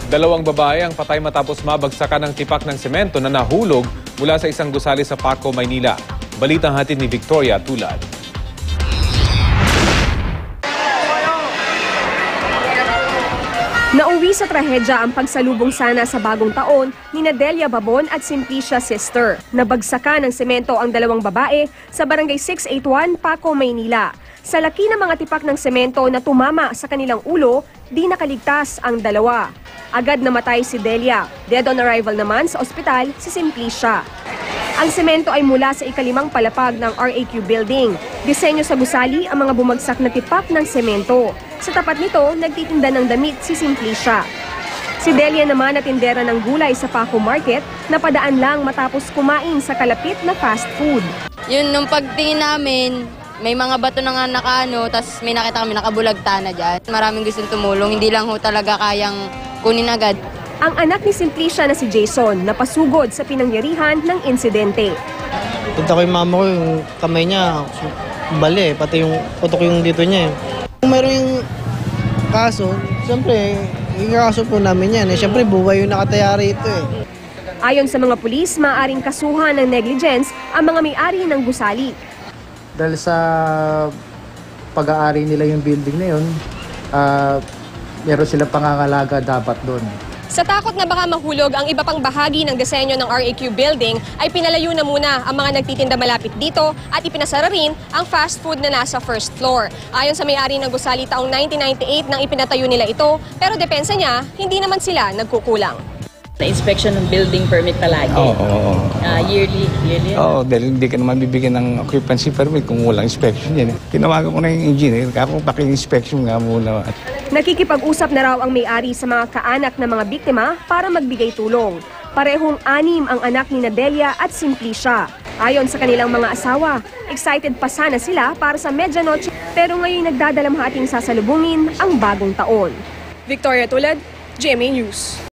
Dalawang babae ang patay matapos mabagsakan ng tipak ng semento na nahulog mula sa isang gusali sa Paco, Maynila. Balitang hatid ni Victoria Tulad. Nauwi sa trahedya ang pagsalubong sana sa bagong taon ni Delia Babon at Simplicia Sister. Nabagsakan ng semento ang dalawang babae sa Barangay 681, Paco, Maynila. Sa laki ng mga tipak ng semento na tumama sa kanilang ulo, di nakaligtas ang dalawa. Agad namatay si Delia. Dead on arrival naman sa ospital si Simplicia. Ang semento ay mula sa ikalimang palapag ng RAQ building. Disenyo sa gusali ang mga bumagsak na tipak ng semento. Sa tapat nito, nagtitinda ng damit si Simplicia. Si Delia naman na tindera ng gulay sa Paco Market, napadaan lang matapos kumain sa kalapit na fast food. Yun, nung pagtingin namin, may mga bato na nga nakaano, tapos may nakita kami nakabulagta na dyan. Maraming gustong tumulong, hindi lang ho talaga kayang kunin agad. Ang anak ni Simplicia na si Jason, napasugod sa pinangyarihan ng insidente. Punta ko yung mama ko, yung kamay niya, bali, pati yung putok yung dito niya. Kung mayroon yung kaso, siyempre, yung kaso po namin yan. Siyempre, buhay yung nakataya rito eh. Ayon sa mga pulis, maaaring kasuhan ng negligence ang mga may-ari ng gusali. Dahil sa pag-aari nila yung building na yun, meron silang pangangalaga dapat doon. Sa takot na baka mahulog ang iba pang bahagi ng disenyo ng RAQ building, ay pinalayo na muna ang mga nagtitinda malapit dito at ipinasara rin ang fast food na nasa first floor. Ayon sa may-ari ng gusali, taong 1998 nang ipinatayo nila ito, pero depensa niya, hindi naman sila nagkukulang. Na-inspection ng building permit palagi. Oo. Yearly. Oo, dahil hindi ka naman bibigyan ng occupancy permit kung walang inspection yan. Tinawagan ko na yung engineer, kako paki-inspection nga muna. Nakikipag-usap na raw ang may-ari sa mga kaanak ng mga biktima para magbigay tulong. Parehong 6 ang anak ni Delia at Simplicia. Ayon sa kanilang mga asawa, excited pa sana sila para sa medianoche, pero ngayon nagdadalamhating sasalubungin ang bagong taon. Victoria Tulad, GMA News.